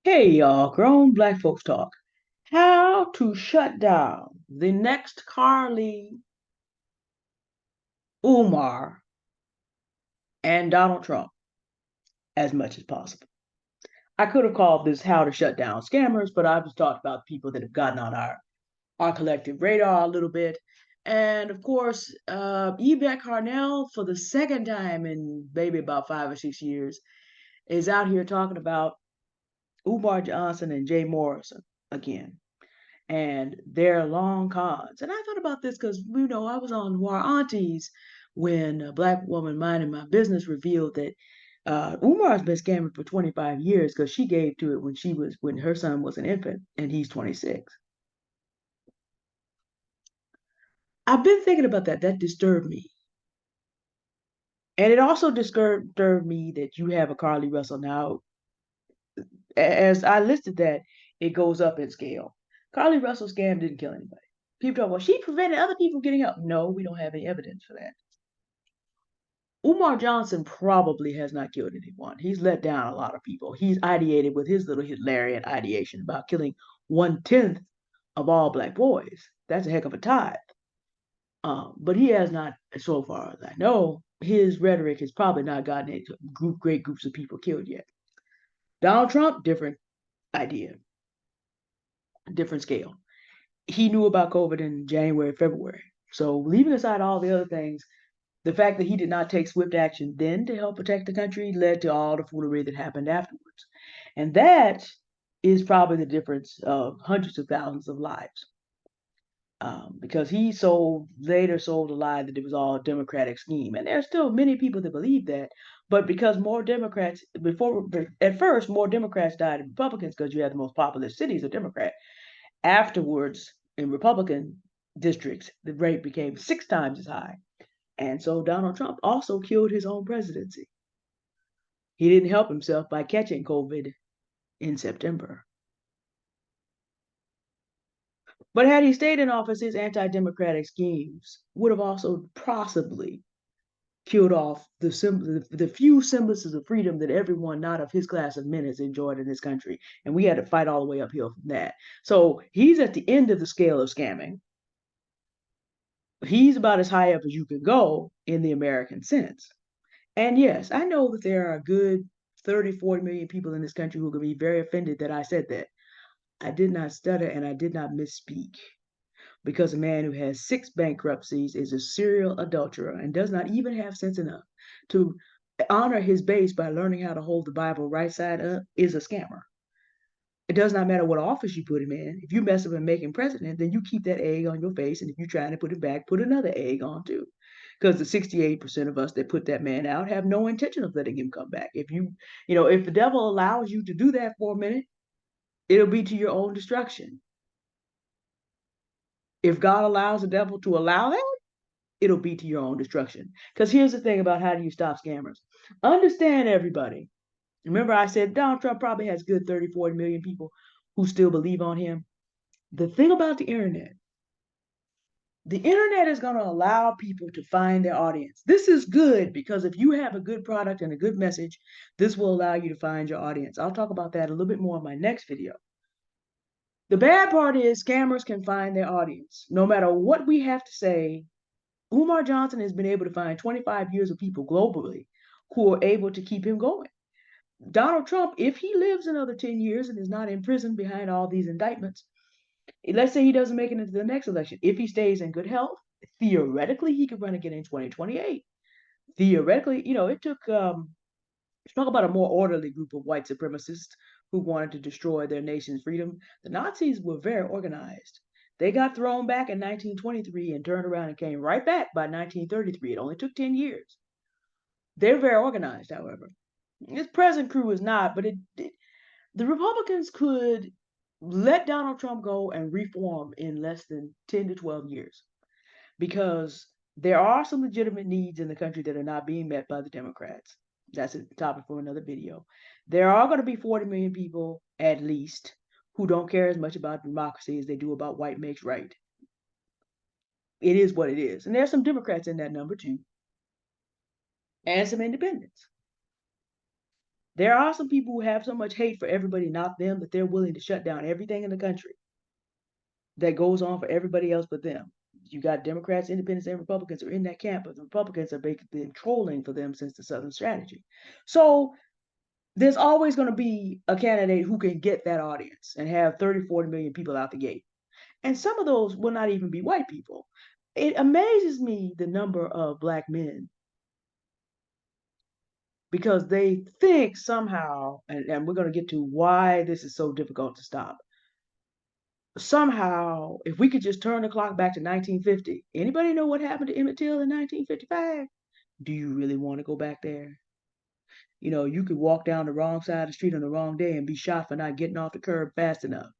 Hey y'all, grown black folks talk. How to shut down the next Carlee, Umar, and Donald Trump as much as possible. I could have called this how to shut down scammers, but I just talked about people that have gotten on our collective radar a little bit. And of course, Yvette Carnell, for the second time in maybe about 5 or 6 years, is out here talking about Umar Johnson and Jay Morrison again, and their long cons. And I thought about this because, I was on War Aunties when a black woman minding my business revealed that Umar's been scamming for 25 years because she gave to it when her son was an infant and he's 26. I've been thinking about that. That disturbed me. And it also disturbed me that you have a Carlee Russell now. As I listed that, it goes up in scale. Carlee Russell's scam didn't kill anybody. People talk, well, she prevented other people from getting help. No, we don't have any evidence for that. Umar Johnson probably has not killed anyone. He's let down a lot of people. He's ideated with his little Hitlerian ideation about killing 1/10 of all black boys. That's a heck of a tithe. But he has not, so far as I know, his rhetoric has probably not gotten into great groups of people killed yet. Donald Trump, different idea, different scale. He knew about COVID in January, February. So leaving aside all the other things, the fact that he did not take swift action then to help protect the country led to all the foolery that happened afterwards. And that is probably the difference of hundreds of thousands of lives. Because he later sold a lie that it was all a Democratic scheme. And there are still many people that believe that. But because more Democrats, at first, more Democrats died than Republicans because you had the most populous cities are Democrat. Afterwards, in Republican districts, the rate became 6 times as high. And so Donald Trump also killed his own presidency. He didn't help himself by catching COVID in September. But had he stayed in office, his anti democratic schemes would have also possibly killed off the few semblances of freedom that everyone not of his class of men has enjoyed in this country. And we had to fight all the way uphill from that. So he's at the end of the scale of scamming. He's about as high up as you can go in the American sense. And yes, I know that there are a good 30, 40 million people in this country who could be very offended that I said that. I did not stutter and I did not misspeak because a man who has 6 bankruptcies is a serial adulterer and does not even have sense enough to honor his base by learning how to hold the Bible right side up is a scammer. It does not matter what office you put him in. If you mess up and make him president, then you keep that egg on your face. And if you're trying to put it back, put another egg on too. Because the 68% of us that put that man out have no intention of letting him come back. If the devil allows you to do that for a minute, it'll be to your own destruction. If God allows the devil to allow that, it'll be to your own destruction. Because here's the thing about how do you stop scammers. Understand, everybody. Remember, I said Donald Trump probably has good 30, 40 million people who still believe on him. The thing about the internet is going to allow people to find their audience. This is good because if you have a good product and a good message, this will allow you to find your audience. I'll talk about that a little bit more in my next video. The bad part is scammers can find their audience. No matter what we have to say, Umar Johnson has been able to find 25 years of people globally who are able to keep him going. Donald Trump, if he lives another 10 years and is not in prison behind all these indictments, let's say he doesn't make it into the next election. If he stays in good health, theoretically, he could run again in 2028. Theoretically, it took talk about a more orderly group of white supremacists who wanted to destroy their nation's freedom. The Nazis were very organized. They got thrown back in 1923 and turned around and came right back by 1933. It only took 10 years. They're very organized, however. This present crew is not, but the Republicans could let Donald Trump go and reform in less than 10 to 12 years because there are some legitimate needs in the country that are not being met by the Democrats. That's a topic for another video. There are going to be 40 million people, at least, who don't care as much about democracy as they do about white makes right. It is what it is. And there's some Democrats in that number too, and some independents. There are some people who have so much hate for everybody, not them, that they're willing to shut down everything in the country that goes on for everybody else but them. You got Democrats, Independents, and Republicans are in that camp, but the Republicans have been trolling for them since the Southern strategy. So there's always going to be a candidate who can get that audience and have 30, 40 million people out the gate. And some of those will not even be white people. It amazes me the number of black men because they think somehow, and we're going to get to why this is so difficult to stop. Somehow, if we could just turn the clock back to 1950, anybody know what happened to Emmett Till in 1955? Do you really want to go back there? You know, you could walk down the wrong side of the street on the wrong day and be shot for not getting off the curb fast enough.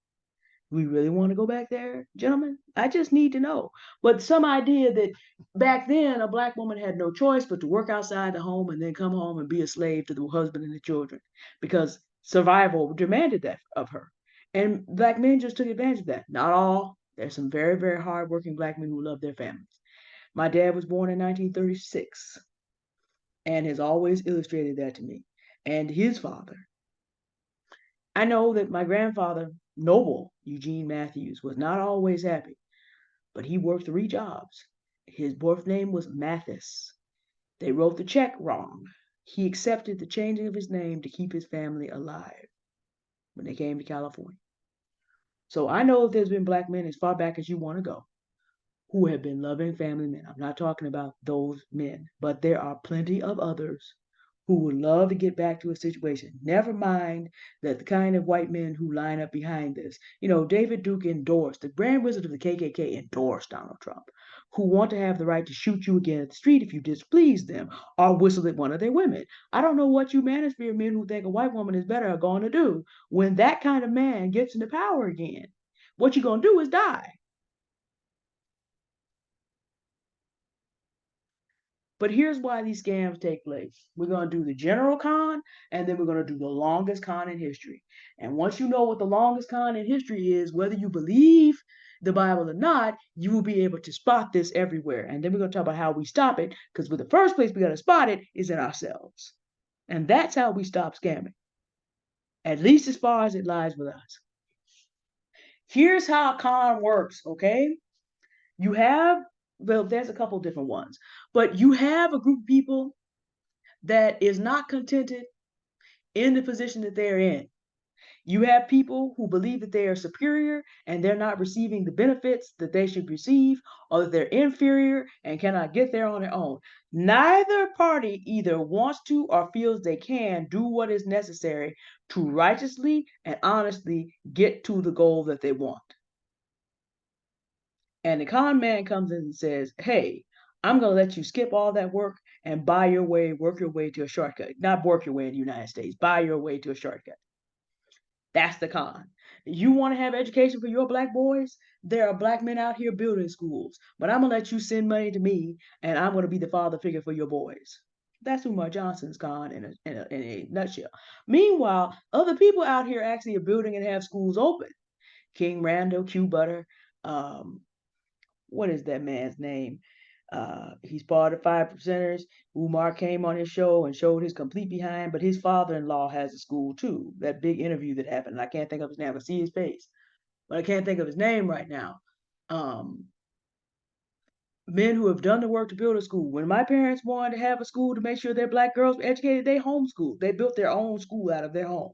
We really want to go back there, gentlemen? I just need to know. But some idea that back then a black woman had no choice but to work outside the home and then come home and be a slave to the husband and the children because survival demanded that of her. And black men just took advantage of that. Not all. There's some very, very hardworking black men who love their families. My dad was born in 1936 and has always illustrated that to me. And his father. I know that my grandfather, Noble Eugene Matthews, was not always happy, but he worked 3 jobs. His birth name was Mathis. They wrote the check wrong. He accepted the changing of his name to keep his family alive when they came to California. So I know if there's been black men as far back as you want to go who have been loving family men. I'm not talking about those men, but there are plenty of others who would love to get back to a situation. Never mind that the kind of white men who line up behind this. You know, David Duke endorsed, the Grand Wizard of the KKK endorsed Donald Trump, who want to have the right to shoot you again at the street if you displease them or whistle at one of their women. I don't know what you manosphere men who think a white woman is better are going to do when that kind of man gets into power again. What you're going to do is die. But here's why these scams take place. We're going to do the general con, and then we're going to do the longest con in history. And once you know what the longest con in history is, whether you believe the Bible or not, you will be able to spot this everywhere. And then we're going to talk about how we stop it, because the first place we got to spot it is in ourselves. And that's how we stop scamming, at least as far as it lies with us. Here's how a con works, okay? You have, well, there's a couple different ones, but you have a group of people that is not contented in the position that they're in. You have people who believe that they are superior and they're not receiving the benefits that they should receive, or that they're inferior and cannot get there on their own. Neither party either wants to or feels they can do what is necessary to righteously and honestly get to the goal that they want. And the con man comes in and says, hey, I'm going to let you skip all that work and buy your way, work your way to a shortcut. Not work your way in the United States, buy your way to a shortcut. That's the con. You want to have education for your black boys? There are black men out here building schools, but I'm going to let you send money to me and I'm going to be the father figure for your boys. That's Umar Johnson's con in a nutshell. Meanwhile, other people out here actually are building and have schools open. King Randall, Q Butter, what is that man's name? He's part of 5%ers. Umar came on his show and showed his complete behind, but his father-in-law has a school too. That big interview that happened. And I can't think of his name. I can see his face, but I can't think of his name right now. Um, Men who have done the work to build a school. When my parents wanted to have a school to make sure their black girls were educated, they homeschooled. They built their own school out of their home.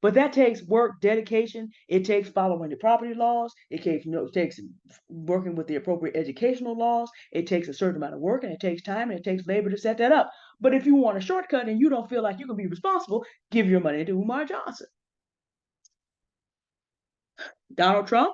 But that takes work, dedication. It takes following the property laws. It takes, it takes working with the appropriate educational laws. It takes a certain amount of work, and it takes time, and it takes labor to set that up. But if you want a shortcut and you don't feel like you can be responsible, give your money to Umar Johnson. Donald Trump.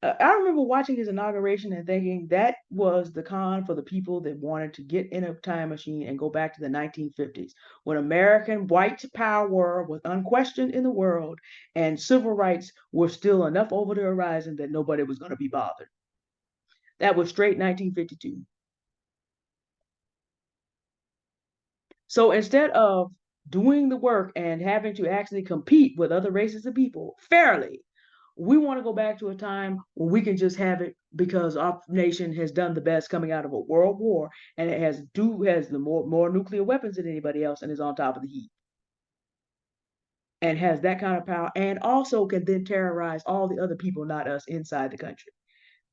I remember watching his inauguration and thinking that was the con for the people that wanted to get in a time machine and go back to the 1950s, when American white power was unquestioned in the world and civil rights were still enough over the horizon that nobody was going to be bothered. That was straight 1952. So instead of doing the work and having to actually compete with other races of people fairly, we want to go back to a time where we can just have it because our nation has done the best coming out of a world war, and it has the more nuclear weapons than anybody else and is on top of the heap. and has that kind of power, and also can then terrorize all the other people, not us, inside the country.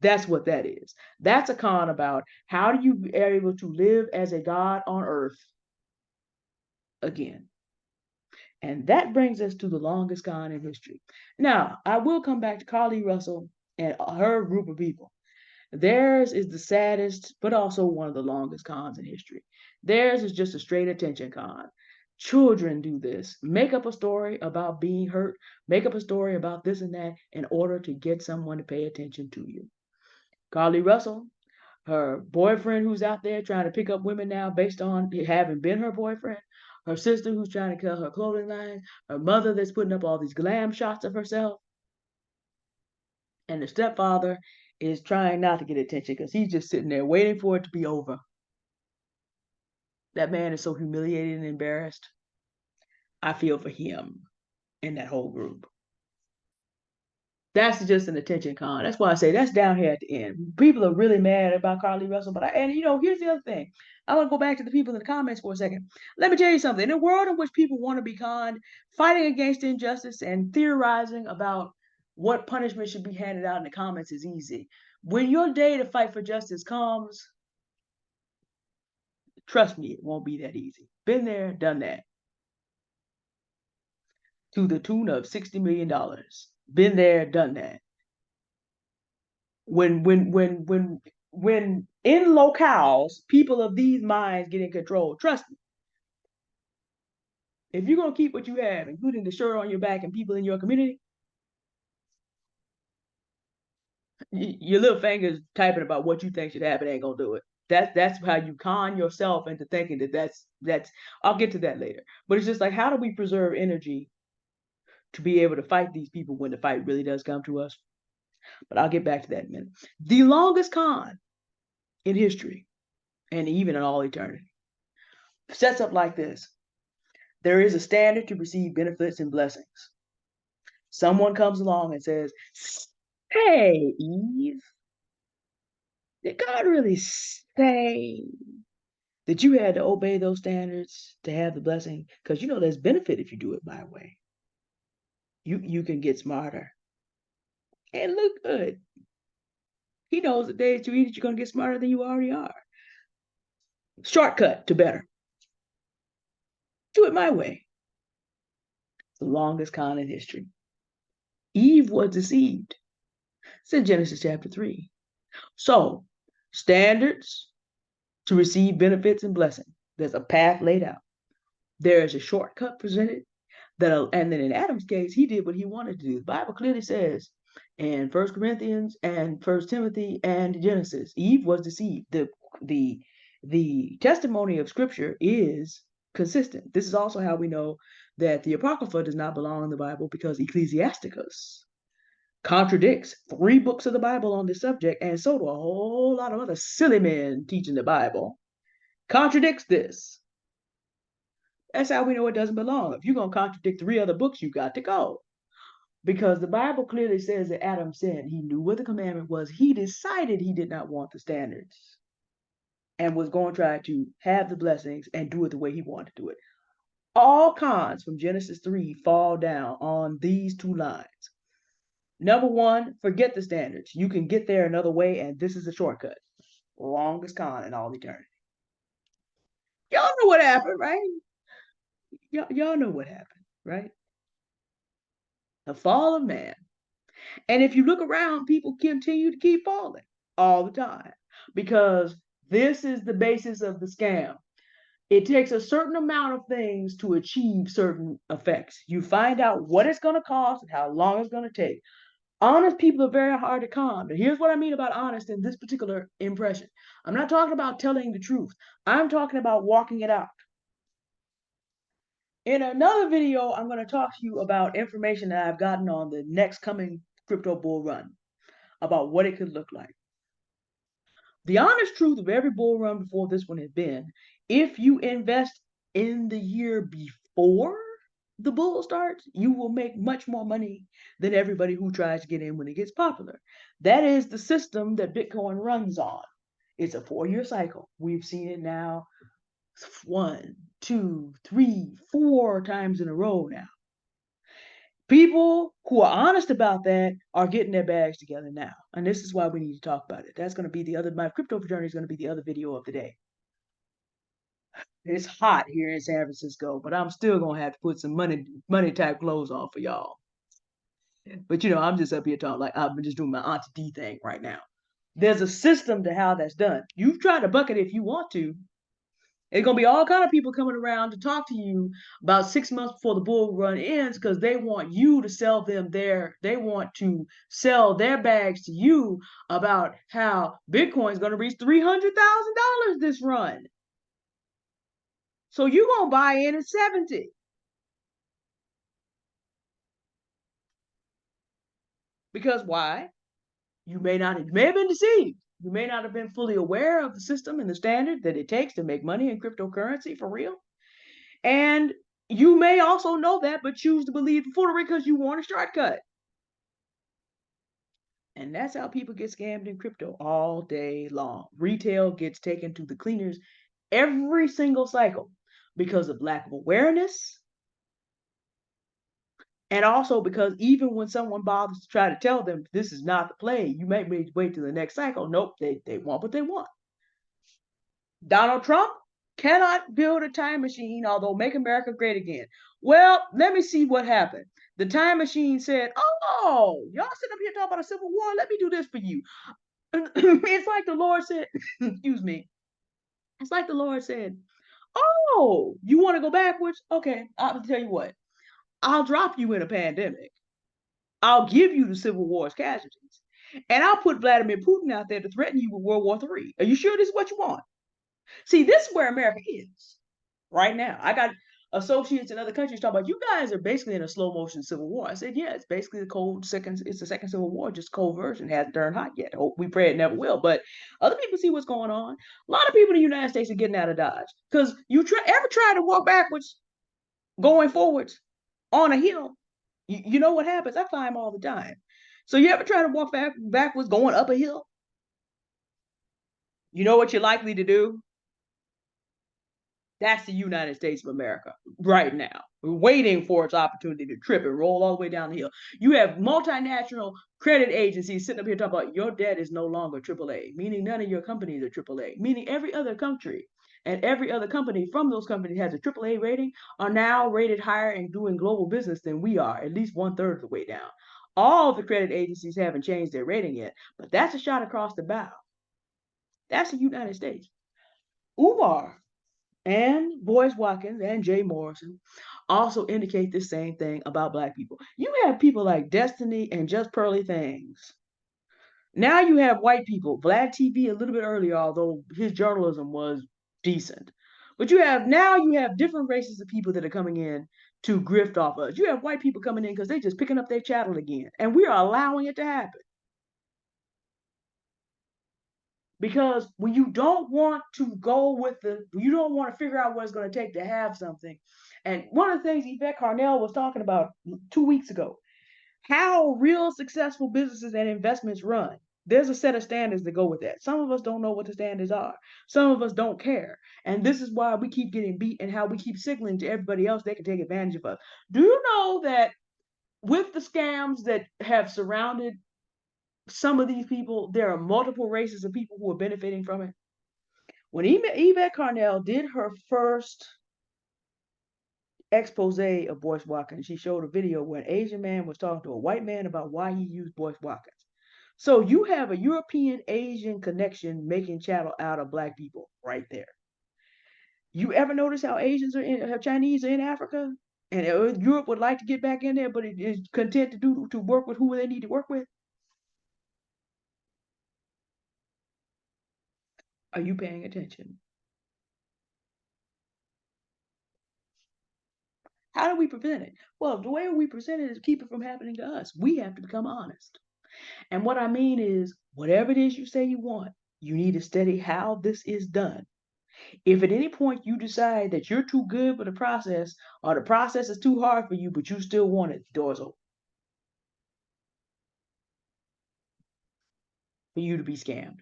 That's what that is. That's a con about how do you be able to live as a god on earth again. And that brings us to the longest con in history. Now, I will come back to Carlee Russell and her group of people. Theirs is the saddest, but also one of the longest cons in history. Theirs is just a straight attention con. Children do this. Make up a story about being hurt, make up a story about this and that in order to get someone to pay attention to you. Carlee Russell, her boyfriend who's out there trying to pick up women now based on having been her boyfriend, her sister who's trying to cut her clothing line, her mother that's putting up all these glam shots of herself, and the stepfather is trying not to get attention because he's just sitting there waiting for it to be over. That man is so humiliated and embarrassed. I feel for him and that whole group. That's just an attention con. That's why I say that's down here at the end. People are really mad about Carlee Russell, but here's the other thing. I want to go back to the people in the comments for a second. Let me tell you something. In a world in which people want to be conned, fighting against injustice and theorizing about what punishment should be handed out in the comments is easy. When your day to fight for justice comes, trust me, it won't be that easy. Been there, done that. To the tune of $60 million. Been there, done that. When in locales, people of these minds get in control, trust me, if you're gonna keep what you have, including the shirt on your back and people in your community, your little fingers typing about what you think should happen ain't gonna do it. That's how you con yourself into thinking that's I'll get to that later. But it's just like, how do we preserve energy to be able to fight these people when the fight really does come to us? But I'll get back to that in a minute. The longest con in history, and even in all eternity, sets up like this. There is a standard to receive benefits and blessings. Someone comes along and says, "Hey, Eve, did God really say that you had to obey those standards to have the blessing? Because there's benefit if you do it my way. You can get smarter and look good. He knows the day that you eat it, you're going to get smarter than you already are. Shortcut to better. Do it my way." The longest con in history. Eve was deceived. It's in Genesis chapter 3. So, standards to receive benefits and blessing. There's a path laid out. There is a shortcut presented. And then in Adam's case, he did what he wanted to do. The Bible clearly says in 1 Corinthians and 1 Timothy and Genesis, Eve was deceived. The testimony of Scripture is consistent. This is also how we know that the Apocrypha does not belong in the Bible, because Ecclesiasticus contradicts 3 books of the Bible on this subject, and so do a whole lot of other silly men teaching the Bible. Contradicts this. That's how we know it doesn't belong. If you're going to contradict 3 other books, you got to go. Because the Bible clearly says that Adam sinned. He knew what the commandment was. He decided he did not want the standards and was going to try to have the blessings and do it the way he wanted to do it. All cons from Genesis 3 fall down on these 2 lines. Number 1, forget the standards. You can get there another way, and this is a shortcut. Longest con in all eternity. Y'all know what happened, right? Y'all know what happened, right? The fall of man. And if you look around, people continue to keep falling all the time, because this is the basis of the scam. It takes a certain amount of things to achieve certain effects. You find out what it's going to cost and how long it's going to take. Honest people are very hard to con. But here's what I mean about honest in this particular impression. I'm not talking about telling the truth. I'm talking about walking it out. In another video, I'm going to talk to you about information that I've gotten on the next coming crypto bull run, about what it could look like. The honest truth of every bull run before this one has been, if you invest in the year before the bull starts, you will make much more money than everybody who tries to get in when it gets popular. That is the system that Bitcoin runs on. It's a 4-year cycle. We've seen it now 1, 2, 3, 4 times in a row now. People who are honest about that are getting their bags together now. And this is why we need to talk about it. That's going to be the other, my crypto journey is going to be the other video of the day. It's hot here in San Francisco, but I'm still going to have to put some money type clothes on for y'all. But I'm just up here talking like I'm just doing my Auntie D thing right now. There's a system to how that's done. You've tried to bucket if you want to. It's gonna be all kind of people coming around to talk to you about 6 months before the bull run ends because they want you to sell them they want to sell their bags to you about how Bitcoin's gonna reach $300,000 this run. So you gonna buy in at 70. Because why? You may have been deceived. You may not have been fully aware of the system and the standard that it takes to make money in cryptocurrency for real. And you may also know that, but choose to believe the foolery because you want a shortcut. And that's how people get scammed in crypto all day long. Retail gets taken to the cleaners every single cycle because of lack of awareness. And also because even when someone bothers to try to tell them this is not the play, you may wait till the next cycle. Nope, they want what they want. Donald Trump cannot build a time machine, although make America great again. Well, let me see what happened. The time machine said, oh, y'all sitting up here talking about a civil war. Let me do this for you. It's like the Lord said, excuse me. It's like the Lord said, oh, you want to go backwards? Okay, I'll tell you what. I'll drop you in a pandemic. I'll give you the Civil War's casualties. And I'll put Vladimir Putin out there to threaten you with World War III. Are you sure this is what you want? See, this is where America is right now. I got associates in other countries talking about you guys are basically in a slow motion civil war. I said, yeah, it's basically it's the second civil war, just cold version. Hasn't turned hot yet. Hope we pray it never will. But other people see what's going on. A lot of people in the United States are getting out of Dodge because ever try to walk backwards, going forwards on a hill. You know what happens? I climb all the time. So you ever try to walk backwards going up a hill? You know what you're likely to do? That's the United States of America right now, waiting for its opportunity to trip and roll all the way down the hill. You have multinational credit agencies sitting up here talking about your debt is no longer AAA, meaning none of your companies are AAA, meaning every other country and every other company from those companies has a AAA rating are now rated higher and doing global business than we are, at least 1/3 of the way down. All the credit agencies haven't changed their rating yet, but that's a shot across the bow. That's the United States. Umar and Boyce Watkins and Jay Morrison also indicate the same thing about Black people. You have people like Destiny and Just Pearly Things. Now you have white people, Vlad TV a little bit earlier, although his journalism was decent. But you have different races of people that are coming in to grift off us. You have white people coming in because they're just picking up their chattel again. And we are allowing it to happen. Because when you don't want to you don't want to figure out what it's going to take to have something. And one of the things Yvette Carnell was talking about 2 weeks ago, how real successful businesses and investments run. There's a set of standards that go with that. Some of us don't know what the standards are. Some of us don't care. And this is why we keep getting beat and how we keep signaling to everybody else they can take advantage of us. Do you know that with the scams that have surrounded some of these people, there are multiple races of people who are benefiting from it? When Yvette Carnell did her first expose of Boyce Watkins, she showed a video where an Asian man was talking to a white man about why he used Boyce Watkins. So you have a European Asian connection making chattel out of Black people right there. You ever notice how how Chinese are in Africa? And Europe would like to get back in there, but it is content to work with who they need to work with. Are you paying attention? How do we prevent it? Well, the way we present it is keep it from happening to us. We have to become honest. And what I mean is, whatever it is you say you want, you need to study how this is done. If at any point you decide that you're too good for the process or the process is too hard for you, but you still want it, the door's open for you to be scammed.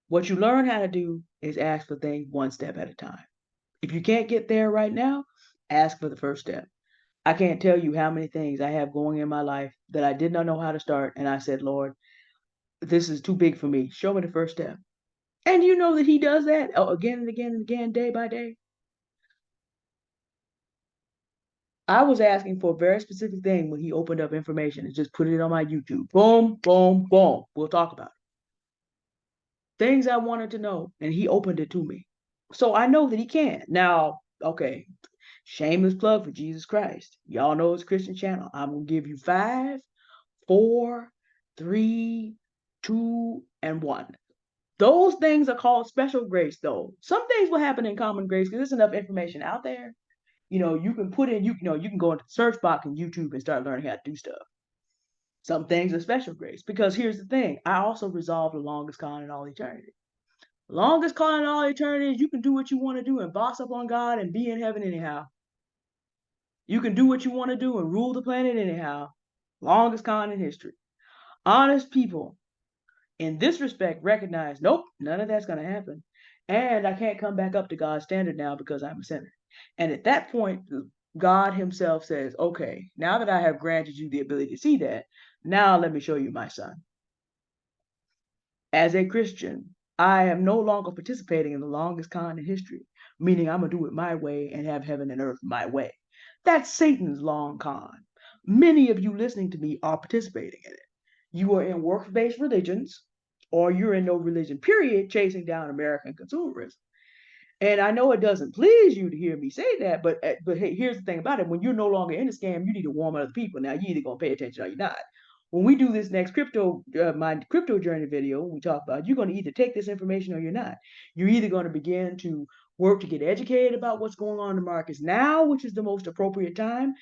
What you learn how to do is ask for things one step at a time. If you can't get there right now, ask for the first step. I can't tell you how many things I have going in my life that I did not know how to start. And I said, Lord, this is too big for me. Show me the first step. And you know that he does that again and again and again, day by day. I was asking for a very specific thing when he opened up information and just put it on my YouTube. Boom, boom, boom. We'll talk about it. Things I wanted to know, and he opened it to me. So I know that he can. Now, okay, shameless plug for Jesus Christ. Y'all know it's Christian channel. I'm gonna give you 5, 4, 3, 2, and 1. Those things are called special grace, though. Some things will happen in common grace because there's enough information out there. You can put in, you can go into the search box in YouTube and start learning how to do stuff. Some things are special grace because here's the thing: I also resolved the longest con in all eternity. Longest con in all eternity is you can do what you want to do and boss up on God and be in heaven anyhow. You can do what you want to do and rule the planet anyhow. Longest con in history. Honest people in this respect recognize, nope, none of that's going to happen. And I can't come back up to God's standard now because I'm a sinner. And at that point, God himself says, okay, now that I have granted you the ability to see that, now let me show you my son. As a Christian, I am no longer participating in the longest con in history, meaning I'm going to do it my way and have heaven and earth my way. That's Satan's long con. Many of you listening to me are participating in it. You are in works-based religions, or you're in no religion, period, chasing down American consumerism. And I know it doesn't please you to hear me say that, but hey, here's the thing about it: when you're no longer in the scam, you need to warm other people. Now you either gonna pay attention or you're not. When we do this next my crypto journey video, we talk about you're gonna either take this information or you're not. You're either gonna begin to work to get educated about what's going on in the markets now, which is the most appropriate time.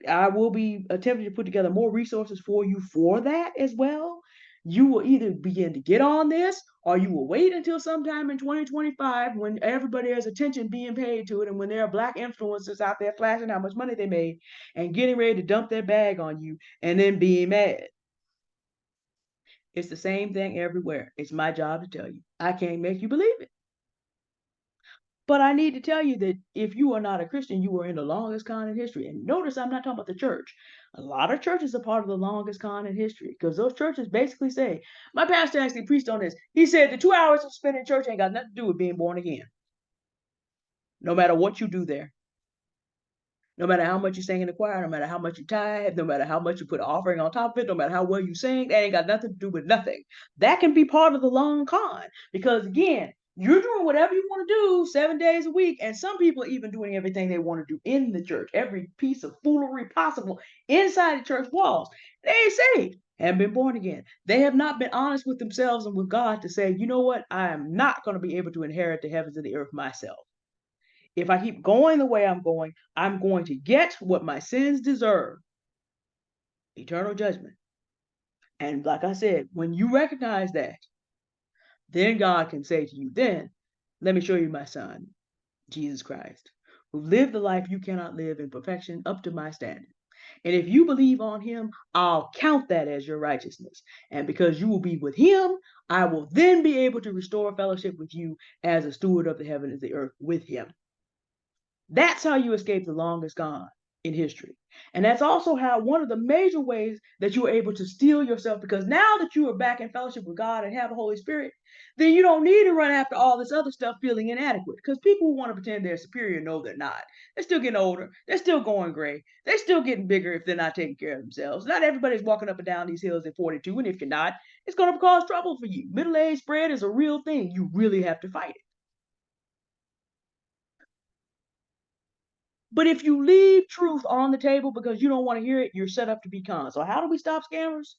I will be attempting to put together more resources for you for that as well. You will either begin to get on this or you will wait until sometime in 2025 when everybody has attention being paid to it and when there are black influencers out there flashing how much money they made and getting ready to dump their bag on you and then being mad. It's the same thing everywhere. It's my job to tell you. I can't make you believe it. But I need to tell you that if you are not a Christian, you are in the longest con in history. And notice I'm not talking about the church. A lot of churches are part of the longest con in history because those churches basically say, my pastor actually preached on this. He said the 2 hours of spent in church ain't got nothing to do with being born again. No matter what you do there, no matter how much you sing in the choir, no matter how much you tithe, no matter how much you put offering on top of it, no matter how well you sing, that ain't got nothing to do with nothing. That can be part of the long con because again, you're doing whatever you want to do 7 days a week, and some people are even doing everything they want to do in the church, every piece of foolery possible inside the church walls. They ain't saved, haven't been born again. They have not been honest with themselves and with God to say, you know what, I am not going to be able to inherit the heavens and the earth myself. If I keep going the way I'm going to get what my sins deserve, eternal judgment. And like I said, when you recognize that, then God can say to you, then let me show you my son, Jesus Christ, who lived the life you cannot live in perfection up to my standard. And if you believe on him, I'll count that as your righteousness. And because you will be with him, I will then be able to restore fellowship with you as a steward of the heaven and the earth with him. That's how you escape the longest gone in history. And that's also how one of the major ways that you are able to steal yourself, because now that you are back in fellowship with God and have the Holy Spirit, then you don't need to run after all this other stuff feeling inadequate. Because people who want to pretend they're superior know they're not. They're still getting older. They're still going gray. They're still getting bigger if they're not taking care of themselves. Not everybody's walking up and down these hills at 42. And if you're not, it's going to cause trouble for you. Middle age spread is a real thing. You really have to fight it. But if you leave truth on the table because you don't want to hear it, you're set up to be conned. So how do we stop scammers?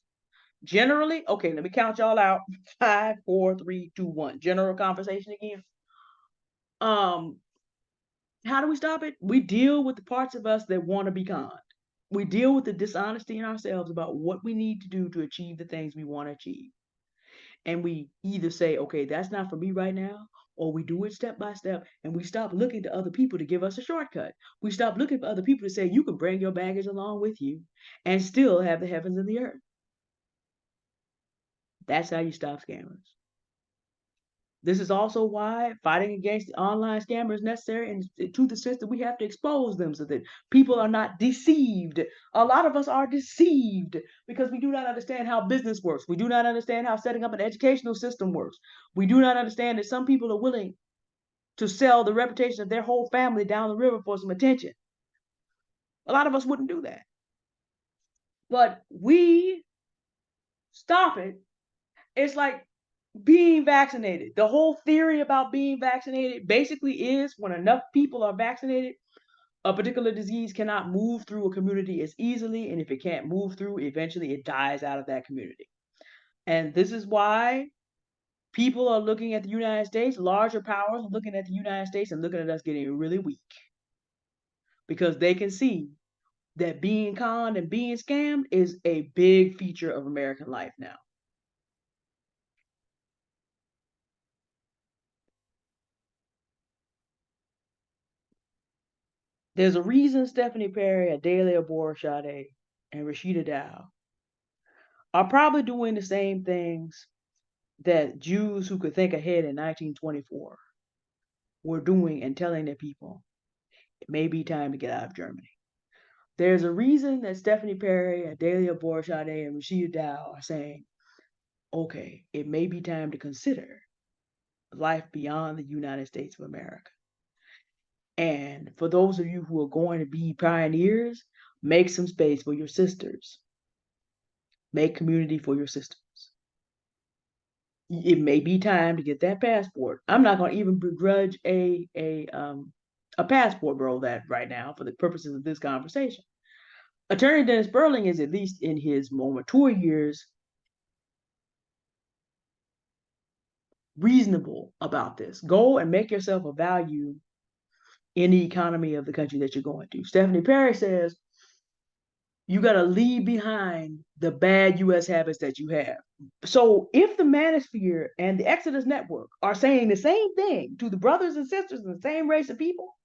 Generally, okay, let me count y'all out. 5, 4, 3, 2, 1. General conversation again. Um, how do we stop it? We deal with the parts of us that want to be conned. We deal with the dishonesty in ourselves about what we need to do to achieve the things we want to achieve. And we either say, okay, that's not for me right now, or we do it step by step and we stop looking to other people to give us a shortcut. We stop looking for other people to say, you can bring your baggage along with you and still have the heavens and the earth. That's how you stop scammers. This is also why fighting against the online scammer is necessary, and to the sense that we have to expose them so that people are not deceived. A lot of us are deceived because we do not understand how business works. We do not understand how setting up an educational system works. We do not understand that some people are willing to sell the reputation of their whole family down the river for some attention. A lot of us wouldn't do that. But we stop it. It's like being vaccinated. The whole theory about being vaccinated basically is when enough people are vaccinated, a particular disease cannot move through a community as easily. And if it can't move through, eventually it dies out of that community. And this is why people are looking at the United States, larger powers are looking at the United States and looking at us getting really weak because they can see that being conned and being scammed is a big feature of American life now. There's a reason Stephanie Perry, Adalia Borshade, and Rasheda Dow are probably doing the same things that Jews who could think ahead in 1924 were doing and telling their people it may be time to get out of Germany. There's a reason that Stephanie Perry, Adalia Borshade, and Rashida Dow are saying, okay, it may be time to consider life beyond the United States of America. And for those of you who are going to be pioneers, make some space for your sisters. Make community for your sisters. It may be time to get that passport. I'm not going to even begrudge a passport bro that right now for the purposes of this conversation. Attorney Dennis Burling is at least in his more mature years reasonable about this. Go and make yourself a value in the economy of the country that you're going to. Stephanie Perry says you got to leave behind the bad U.S. habits that you have. So if the Manosphere and the Exodus Network are saying the same thing to the brothers and sisters in the same race of people,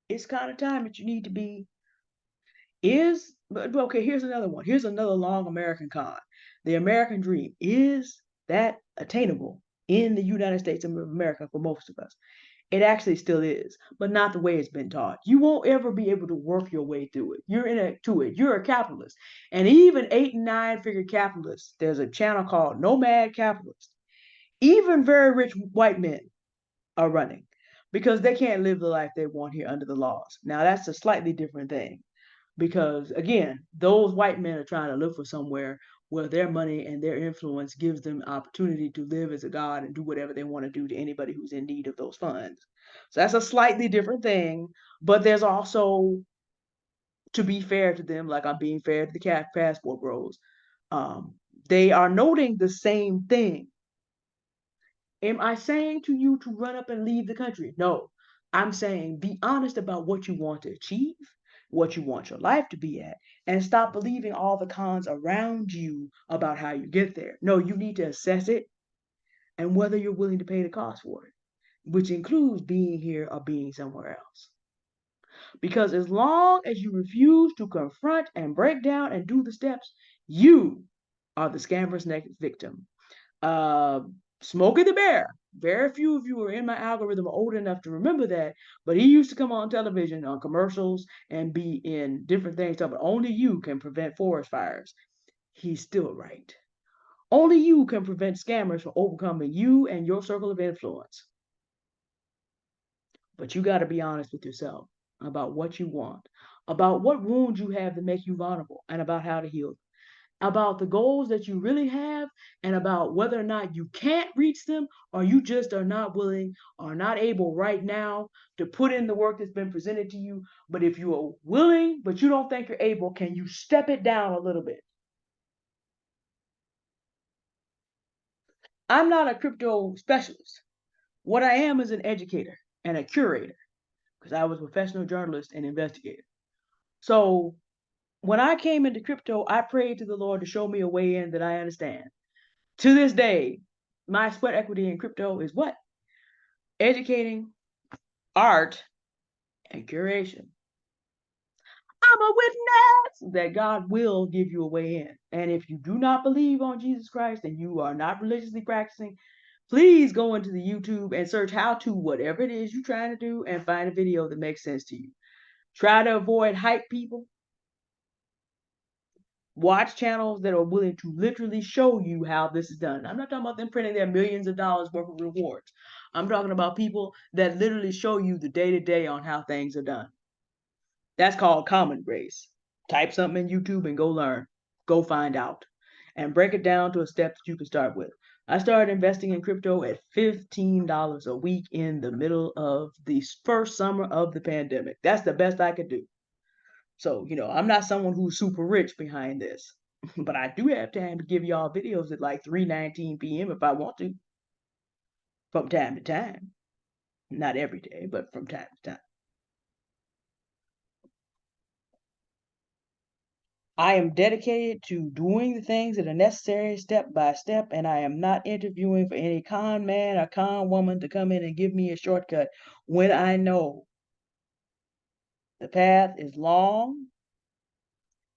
it's kind of time that you need to be is but okay, here's another one. Here's another long American con. The American dream, is that attainable in the United States of America for most of us? It actually still is, but not the way it's been taught. You won't ever be able to work your way through it. You're a capitalist. And even 8 and 9 figure capitalists, there's a channel called Nomad Capitalist. Even very rich white men are running because they can't live the life they want here under the laws. Now that's a slightly different thing because again, those white men are trying to look for somewhere where their money and their influence gives them opportunity to live as a god and do whatever they want to do to anybody who's in need of those funds. So that's a slightly different thing, but there's also, to be fair to them, like I'm being fair to the cat passport bros, um, they are noting the same thing. Am I saying to you to run up and leave the country? No. I'm saying be honest about what you want to achieve, what you want your life to be at, and stop believing all the cons around you about how you get there. No, you need to assess it and whether you're willing to pay the cost for it, which includes being here or being somewhere else. Because as long as you refuse to confront and break down and do the steps, you are the scammer's next victim. uh, Smokey the Bear. Very few of you are in my algorithm are old enough to remember that, but he used to come on television on commercials and be in different things. But only you can prevent forest fires. He's still right. Only you can prevent scammers from overcoming you and your circle of influence. But you got to be honest with yourself about what you want, about what wounds you have that make you vulnerable, and about how to heal them, about the goals that you really have, and about whether or not you can't reach them or you just are not willing or not able right now to put in the work that's been presented to you. But if you are willing, but you don't think you're able, can you step it down a little bit? I'm not a crypto specialist. What I am is an educator and a curator because I was a professional journalist and investigator. So when I came into crypto, I prayed to the Lord to show me a way in that I understand. To this day, my sweat equity in crypto is what? Educating, art, and curation. I'm a witness that God will give you a way in. And if you do not believe on Jesus Christ and you are not religiously practicing, please go into the YouTube and search how to whatever it is you're trying to do and find a video that makes sense to you. Try to avoid hype people. Watch channels that are willing to literally show you how this is done. I'm not talking about them printing their millions of dollars worth of rewards. I'm talking about people that literally show you the day to day on how things are done. That's called common grace. Type something in YouTube and go learn. Go find out. And break it down to a step that you can start with. I started investing in crypto at $15 a week in the middle of the first summer of the pandemic. That's the best I could do. So, I'm not someone who's super rich behind this, but I do have time to give y'all videos at like 3:19 p.m. if I want to, from time to time. Not every day, but from time to time. I am dedicated to doing the things that are necessary step by step, and I am not interviewing for any con man or con woman to come in and give me a shortcut when I know the path is long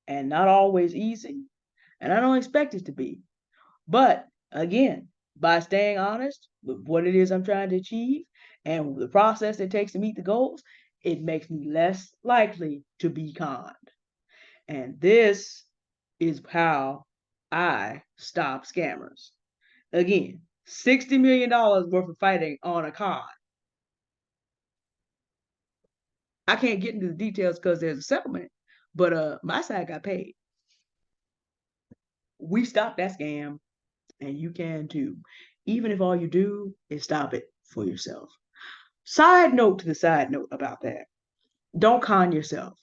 and not always easy, and I don't expect it to be. But again, by staying honest with what it is I'm trying to achieve and the process it takes to meet the goals, it makes me less likely to be conned. And this is how I stop scammers. Again, $60 million worth of fighting on a con. I can't get into the details because there's a settlement, but my side got paid. We stopped that scam, and you can too. Even if all you do is stop it for yourself. Side note to the side note about that. Don't con yourself.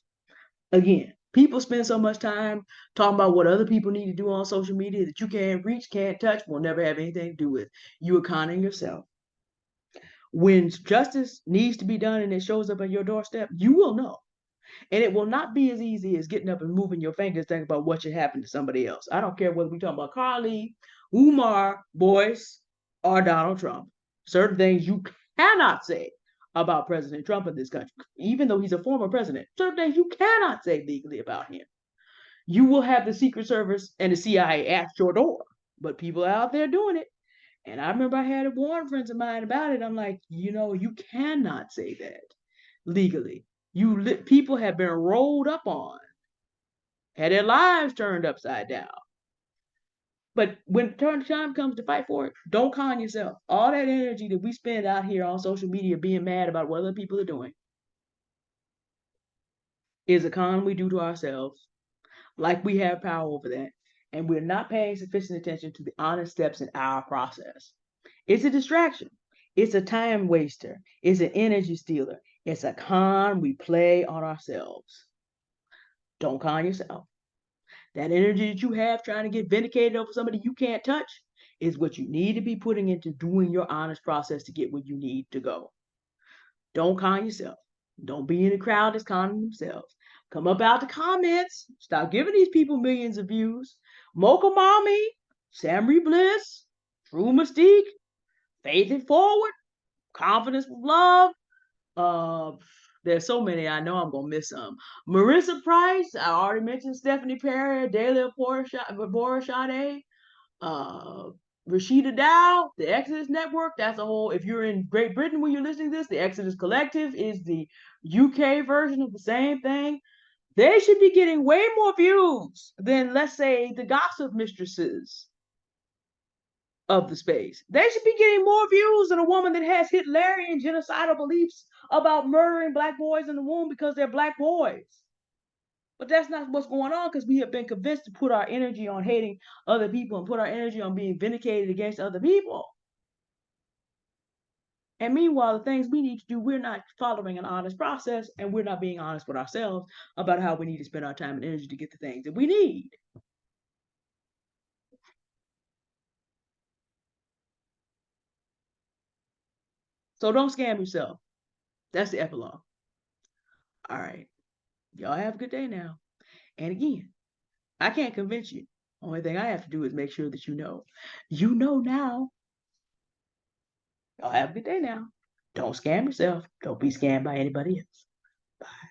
Again, people spend so much time talking about what other people need to do on social media that you can't reach, can't touch, will never have anything to do with. You are conning yourself. When justice needs to be done and it shows up at your doorstep, you will know. And it will not be as easy as getting up and moving your fingers thinking about what should happen to somebody else. I don't care whether we're talking about Carlee, Umar, Boyce, or Donald Trump. Certain things you cannot say about President Trump in this country, even though he's a former president. Certain things you cannot say legally about him. You will have the Secret Service and the CIA at your door, but people are out there doing it. And I remember I had to warn friends of mine about it. I'm like, you cannot say that legally. People have been rolled up on, had their lives turned upside down. But when time comes to fight for it, don't con yourself. All that energy that we spend out here on social media being mad about what other people are doing is a con we do to ourselves, like we have power over that, and we're not paying sufficient attention to the honest steps in our process. It's a distraction. It's a time waster. It's an energy stealer. It's a con we play on ourselves. Don't con yourself. That energy that you have trying to get vindicated over somebody you can't touch is what you need to be putting into doing your honest process to get where you need to go. Don't con yourself. Don't be in the crowd that's conning themselves. Come up out the comments. Stop giving these people millions of views. Mocha Mommy, Samry Bliss, True Mystique, Faith It Forward, Confidence with Love. Uh, there's so many. I know I'm gonna miss some. Marissa Price. I already mentioned Stephanie Perry, Delia Borashade, uh, Rasheda Dow, the Exodus Network. That's a whole. If you're in Great Britain when you're listening to this, the Exodus Collective is the UK version of the same thing. They should be getting way more views than, let's say, the Gossip Mistresses of the space. They should be getting more views than a woman that has Hitlerian genocidal beliefs about murdering black boys in the womb because they're black boys. But that's not what's going on because we have been convinced to put our energy on hating other people and put our energy on being vindicated against other people. And meanwhile, the things we need to do, we're not following an honest process and we're not being honest with ourselves about how we need to spend our time and energy to get the things that we need. So don't scam yourself. That's the epilogue. All right. Y'all have a good day now. And again, I can't convince you. Only thing I have to do is make sure that you know. You know now. Y'all have a good day now. Don't scam yourself. Don't be scammed by anybody else. Bye.